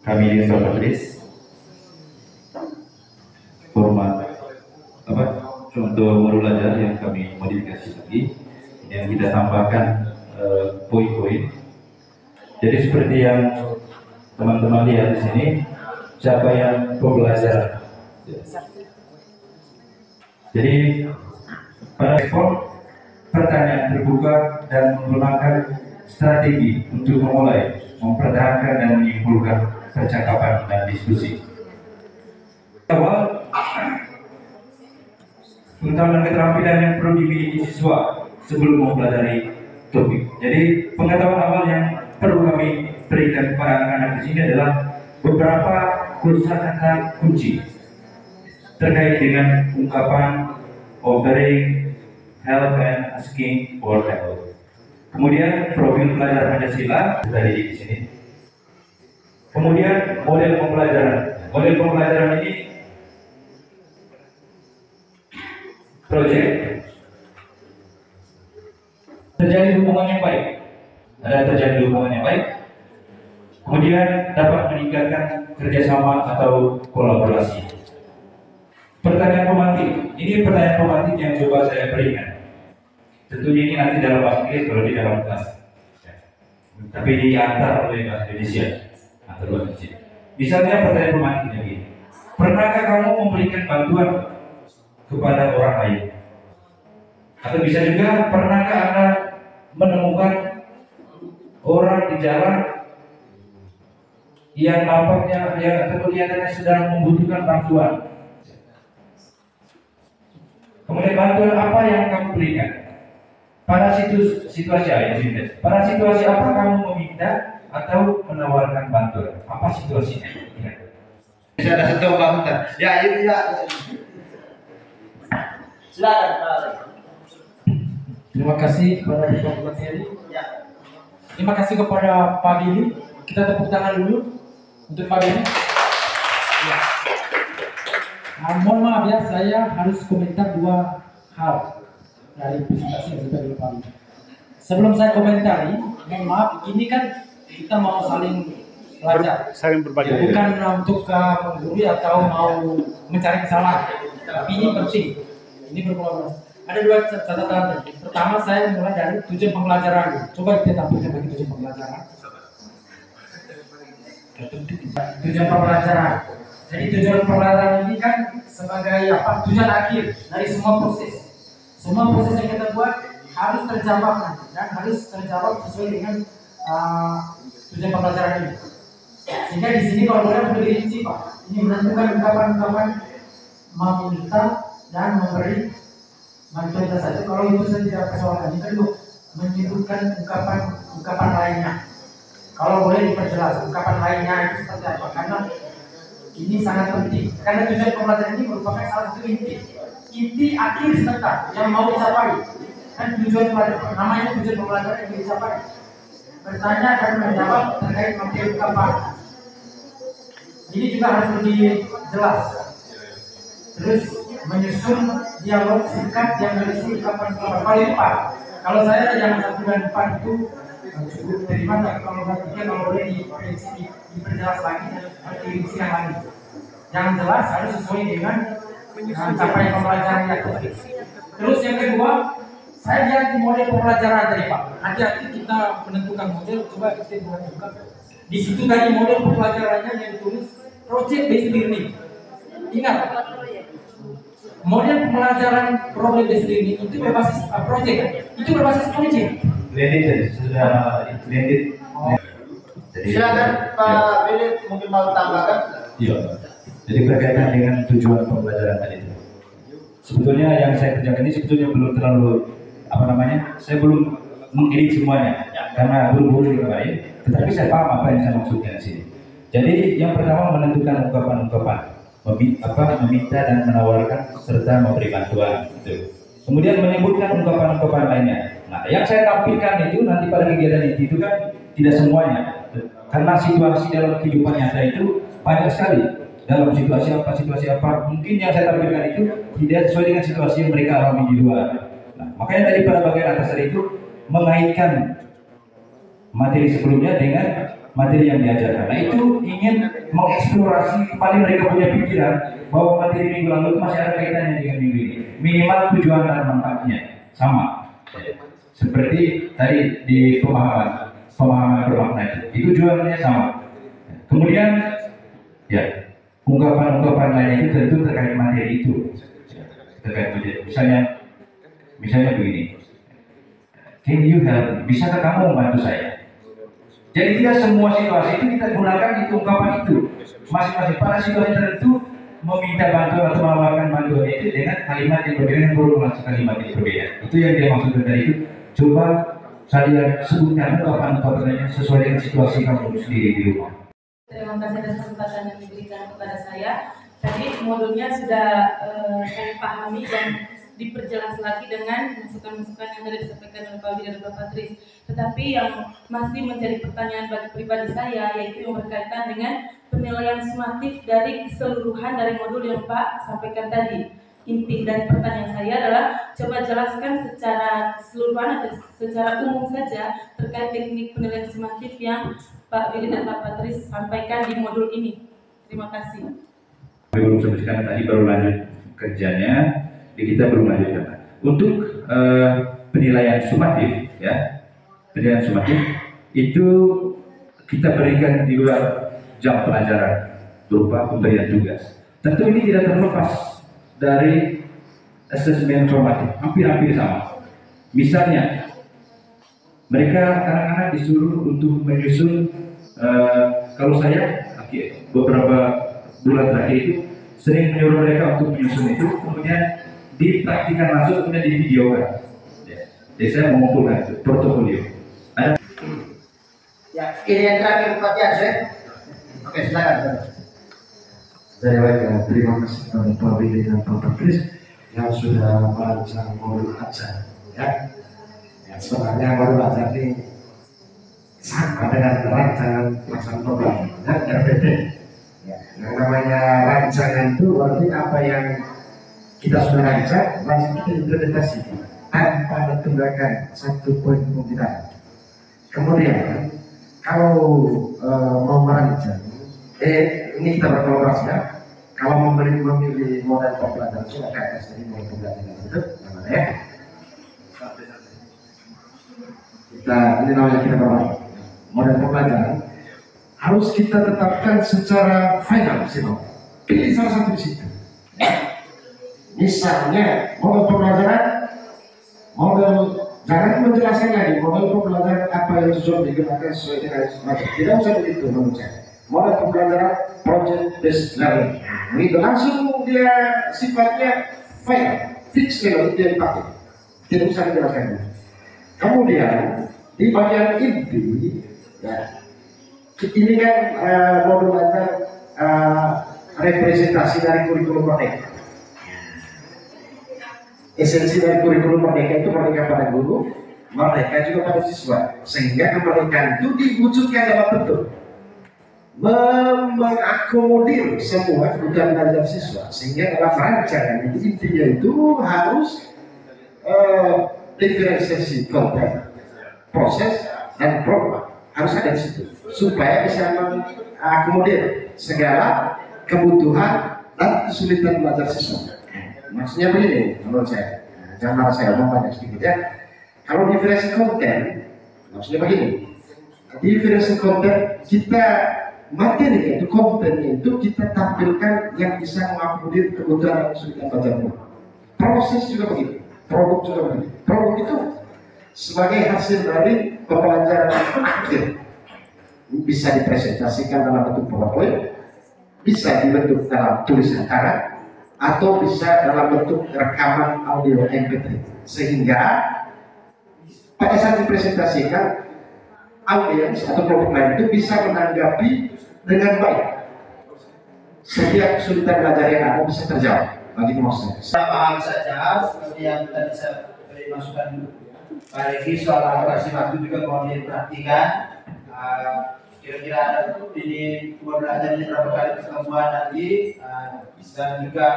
Kami di Sobatris format untuk guru belajar yang kami modifikasi lagi, yang kita tambahkan poin-poin. Jadi seperti yang teman-teman lihat di sini, capaian pembelajaran. Jadi pada ekspor pertanyaan terbuka dan menggunakan strategi untuk memulai, mempertahankan dan menyimpulkan percakapan dan diskusi. Awal, pengetahuan dan keterampilan yang perlu dimiliki siswa sebelum mempelajari topik. Jadi pengetahuan awal yang perlu kami berikan kepada anak-anak di sini adalah beberapa kosakata kunci terkait dengan ungkapan offering, help, and asking for help. Kemudian profil pelajar Pancasila tadi di sini. Kemudian model pembelajaran. Model pembelajaran ini project terjadi hubungan yang baik. Ada terjadi hubungan yang baik. Kemudian dapat meningkatkan kerjasama atau kolaborasi. Pertanyaan pemantik. Ini pertanyaan pemantik yang coba saya berikan. Tentunya ini nanti dalam bahasa Inggris kalau di dalam kelas. Tapi diantar oleh bahasa Indonesia. Antar bahasa Indonesia. Misalnya pertanyaan pemantiknya begini. Pernahkah kamu memberikan bantuan kepada orang lain? Atau bisa juga, pernahkah Anda menemukan orang di jalan yang nampaknya atau kelihatannya sedang membutuhkan bantuan? Kemudian bantuan apa yang kamu berikan? Pada situasi pada situasi apa kamu meminta atau menawarkan bantuan? Apa situasinya? Bisa ada satu bangunan. Ya, ini ya. Silakan. Terima kasih kepada Pak Materi. Terima kasih kepada Pak Billy. Kita tepuk tangan dulu untuk Pak Billy. Ya. Mohon maaf ya, saya harus komentar dua hal dari presentasi yang sudah dilakukan. Sebelum saya komentari, mohon maaf, ini kan kita mau saling belajar, saling berbagi, bukan untuk menggurui atau mau mencari kesalahan. Tapi ini penting, ini berkolaborasi. Ada dua catatan. Pertama, saya mulai dari tujuan pembelajaran. Coba kita tampilkan bagi tujuan pembelajaran. Tujuan pembelajaran. Jadi tujuan pembelajaran ini kan sebagai apa? Tujuan akhir dari semua proses. Semua proses yang kita buat harus terjawab dan harus terjawab sesuai dengan tujuan pembelajaran ini. Sehingga di sini kalau boleh perlu dirinci Pak, ini menentukan ungkapan-ungkapan meminta dan memberi bantuan saja. Kalau itu saya tidak persoalkan. Ini kedua, menyebutkan ungkapan lainnya. Kalau boleh diperjelas ungkapan lainnya itu seperti apa? Karena ini sangat penting. Karena tujuan pembelajaran ini merupakan salah satu inti akhir sebentar yang mau dicapai. Dan tujuan pembelajaran, namanya tujuan pembelajaran yang dicapai. Bertanya dan menjawab terkait materi ungkapan. Ini juga harus lebih jelas. Terus menyusun dialog singkat yang berisi ungkapan-ungkapan paling empat. Kalau saya yang 1 dan 4 itu cukup terima, tapi kalau kalau boleh diperjelas lagi dan dirinci yang lain. Yang jelas harus sesuai dengan capaian pembelajaran yang terus. Terus yang kedua, saya lihat di model pembelajaran tadi Pak. Hati-hati kita menentukan model, coba kita menentukan. Di situ tadi model pembelajarannya yang ditulis project based learning. Ingat, model pembelajaran problem based learning itu berbasis project, itu berbasis project. Blended sudah blended. Silakan Pak Billy mungkin mau tambahkan. Iya. Jadi berkaitan dengan tujuan pembelajaran tadi itu. Sebetulnya yang saya kerjakan ini sebetulnya belum terlalu saya belum mengedit semuanya karena buru-buru kemarin. Tetapi saya paham apa yang saya maksudkan di sini. Jadi yang pertama menentukan ungkapan-ungkapan, meminta dan menawarkan serta memberi bantuan. Gitu. Kemudian menyebutkan ungkapan-ungkapan lainnya. Nah, yang saya tampilkan itu nanti pada kegiatan itu kan tidak semuanya, karena situasi dalam kehidupan nyata itu banyak sekali. Dalam situasi apa, mungkin yang saya tampilkan itu tidak sesuai dengan situasi yang mereka alami di luar. Nah, makanya tadi pada bagian atas tadi itu mengaitkan materi sebelumnya dengan materi yang diajarkan. Nah itu ingin mengeksplorasi kembali mereka punya pikiran bahwa materi minggu lalu itu masih ada kaitannya dengan minggu ini. Minimal tujuan dan manfaatnya sama. Seperti tadi di pemahaman bermakna itu tujuannya sama. Kemudian ya ungkapan-ungkapan lainnya itu tentu terkait materi itu, terkait materi. Misalnya begini, can you help me? Bisakah kamu membantu saya? Jadi tidak semua situasi itu kita gunakan itu ungkapan itu. Masing-masing pada situasi tertentu meminta bantuan atau menawarkan bantuan itu dengan kalimat yang berbeda, formulasi kalimat yang berbeda. Itu yang dia maksudkan dari itu. Coba saya sebutkan ungkapan-ungkapannya sesuai dengan situasi kamu sendiri di rumah. Terima kasih atas kesempatan yang diberikan kepada saya. Tadi modulnya sudah saya pahami dan diperjelas lagi dengan masukan-masukan yang tadi disampaikan oleh Pak Widi dan Pak Patris. Tetapi yang masih menjadi pertanyaan bagi pribadi saya yaitu yang berkaitan dengan penilaian sumatif dari keseluruhan dari modul yang Pak sampaikan tadi. Inti dari pertanyaan saya adalah coba jelaskan secara keseluruhan atau secara umum saja terkait teknik penilaian sumatif yang Pak Widi dan Pak Patris sampaikan di modul ini. Terima kasih. Belum sebutkan tadi baru lanjut kerjanya, kita belum lanjutkan. Untuk penilaian sumatif, ya, penilaian sumatif itu kita berikan di luar jam pelajaran berupa pemberian tugas. Tentu ini tidak terlepas dari asesmen formatif, hampir-hampir sama. Misalnya, mereka anak-anak disuruh untuk menyusun, kalau saya beberapa bulan terakhir itu sering menyuruh mereka untuk menyusun itu, kemudian dipraktikkan langsung, kemudian divideokan. Jadi saya mengumpulkan itu, portofolio. Ada. Ya, ini yang terakhir Pak Yasir. Oke, silakan. Saya terima kasih kepada Pak Widi dan Pak Patris yang sudah merancang modul ajar. Ya, sebenarnya modul ajar ini sama dengan rancangan pelaksanaan program RPT. Ya, yang namanya rancangan itu berarti apa yang kita sudah rancang langsung kita implementasikan tanpa ditunggakan satu poin pun tidak. Kemudian kalau mau merancang, ini kita berkolaborasi ya. Kalau memilih model pembelajaran sudah kayak dari model pembelajaran itu, namanya ya. Ini namanya kita berkolaborasi. Model pembelajaran harus kita tetapkan secara final sih, pilih salah satu di situ. Misalnya model pembelajaran, jangan menjelaskan lagi model pembelajaran apa yang sudah digunakan sesuai dengan semacam. Tidak usah begitu menurut saya. Model pembelajaran project based learning. Itu langsung dia sifatnya final, fix level itu yang dipakai. Tidak usah dijelaskan. Kemudian di bagian inti, ya, ini kan modul ajar representasi dari kurikulum merdeka. Esensi dari kurikulum merdeka itu merdeka pada guru, merdeka juga pada siswa, sehingga kemerdekaan itu diwujudkan dalam bentuk mengakomodir semua kebutuhan belajar siswa, sehingga dalam rancangan ini intinya itu harus diferensiasi konten, proses dan program harus ada di situ supaya bisa mengakomodir segala kebutuhan dan kesulitan belajar siswa. Maksudnya begini menurut saya, jangan saya omong banyak sedikit ya. Kalau diferensi konten, maksudnya begini, diferensi konten kita materi itu kontennya itu kita tampilkan yang bisa mengakomodir kebutuhan dan kesulitan belajar. Proses juga begitu, produk juga begitu. Produk itu sebagai hasil dari pembelajaran akhir bisa dipresentasikan dalam bentuk PowerPoint, bisa dibentuk dalam tulisan tangan, atau bisa dalam bentuk rekaman audio MP3, sehingga pada saat dipresentasikan audiens atau kelompok lain itu bisa menanggapi dengan baik. Setiap kesulitan belajar yang ada bisa terjawab bagi proses. Saya paham saja, kemudian tadi saya beri masukan Pak Regi soal alokasi waktu juga mohon diperhatikan. Kira-kira ini modul ajar ini berapa kali pertemuan nanti, dan juga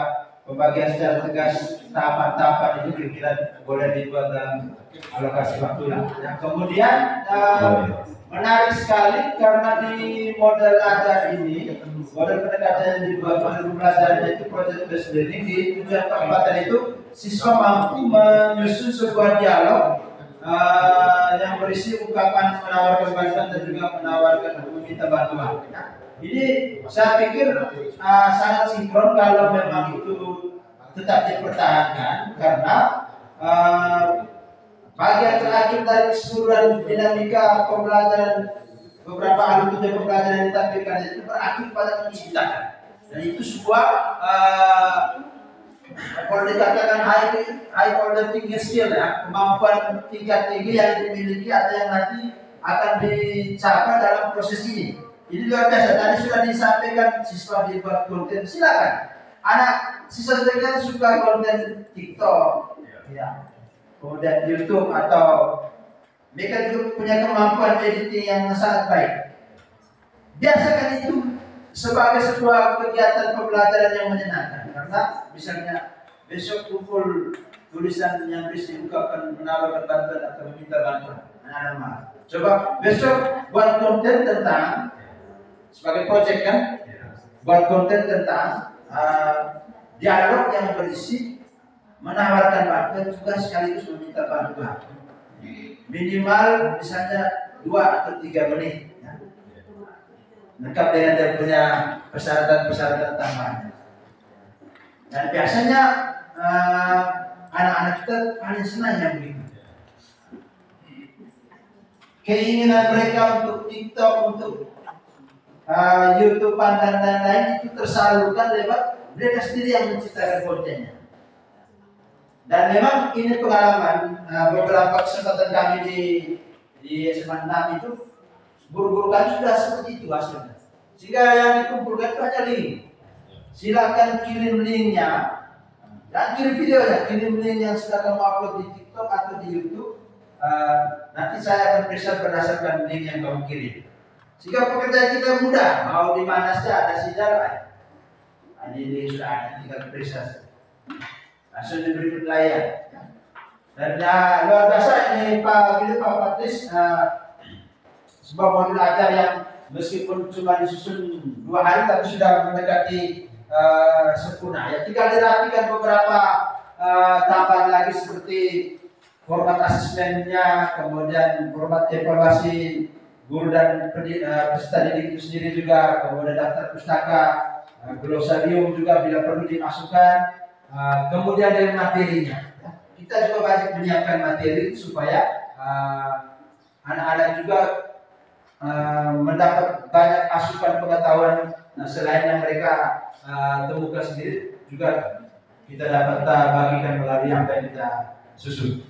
pembagian secara tegas tahapan-tahapan itu kira-kira boleh dibuat dalam alokasi waktu. Nah, kemudian menarik sekali karena di model ajar ini, model pendekatan yang dibuat model pembelajarannya itu project based learning. Di tujuan perempatan itu siswa mampu menyusun sebuah dialog yang berisi ungkapan menawarkan bantuan dan juga menawarkan meminta bantuan. Ini saya pikir sangat sinkron kalau memang itu tetap dipertahankan, karena bagian terakhir dari keseluruhan dinamika pembelajaran, beberapa alur tujuan pembelajaran yang ditampilkan itu berakhir pada menciptakan, dan itu sebuah kalau dikatakan high order thinking skill, ya, kemampuan tingkat tinggi yang dimiliki atau yang nanti akan dicapai dalam proses ini. Ini luar biasa. Tadi sudah disampaikan siswa dibuat konten, silakan. Anak siswa sebagian suka konten TikTok, ya, kemudian YouTube, atau mereka juga punya kemampuan editing yang sangat baik. Biasakan itu sebagai sebuah kegiatan pembelajaran yang menyenangkan, karena misalnya besok kumpul tulisan yang bisa diungkapkan menawarkan bantuan atau meminta bantuan. Anak-anak, coba besok buat konten tentang, sebagai project kan, buat konten tentang dialog yang berisi menawarkan bantuan juga sekaligus meminta bantuan. Minimal misalnya 2 atau 3 menit, ya. Lengkap dengan dia punya persyaratan-persyaratan tambahan. Dan biasanya anak-anak kita paling senang yang begitu. Keinginan mereka untuk TikTok, untuk YouTube, dan lain-lain itu tersalurkan lewat mereka sendiri yang menciptakan kontennya. Dan memang ini pengalaman beberapa kesempatan kami di SMA 6 itu, guru-guru kami sudah seperti itu hasilnya. Sehingga yang dikumpulkan itu hanya link. Silakan kirim linknya, dan kirim videonya, kirim link yang sudah kamu upload di TikTok atau di YouTube. Nanti saya akan periksa berdasarkan link yang kamu kirim. Sehingga pekerjaan kita mudah, mau di mana saja ada sinyal. Ini sudah ada, tinggal periksa. Langsung diberi penilaian. Dan luar biasa ini Pak Gili, Pak Patris, sebuah modul ajar yang meskipun cuma disusun 2 hari tapi sudah mendekati sempurna. Ya, tinggal dirapikan beberapa tambahan lagi seperti format asesmennya, kemudian format evaluasi guru dan peserta didik itu sendiri juga, kemudian daftar pustaka, glosarium juga bila perlu dimasukkan, kemudian dari materinya. Kita juga banyak menyiapkan materi supaya anak-anak juga mendapat banyak asupan pengetahuan selain yang mereka temukan sendiri, juga kita dapat bagikan melalui apa yang kita susun.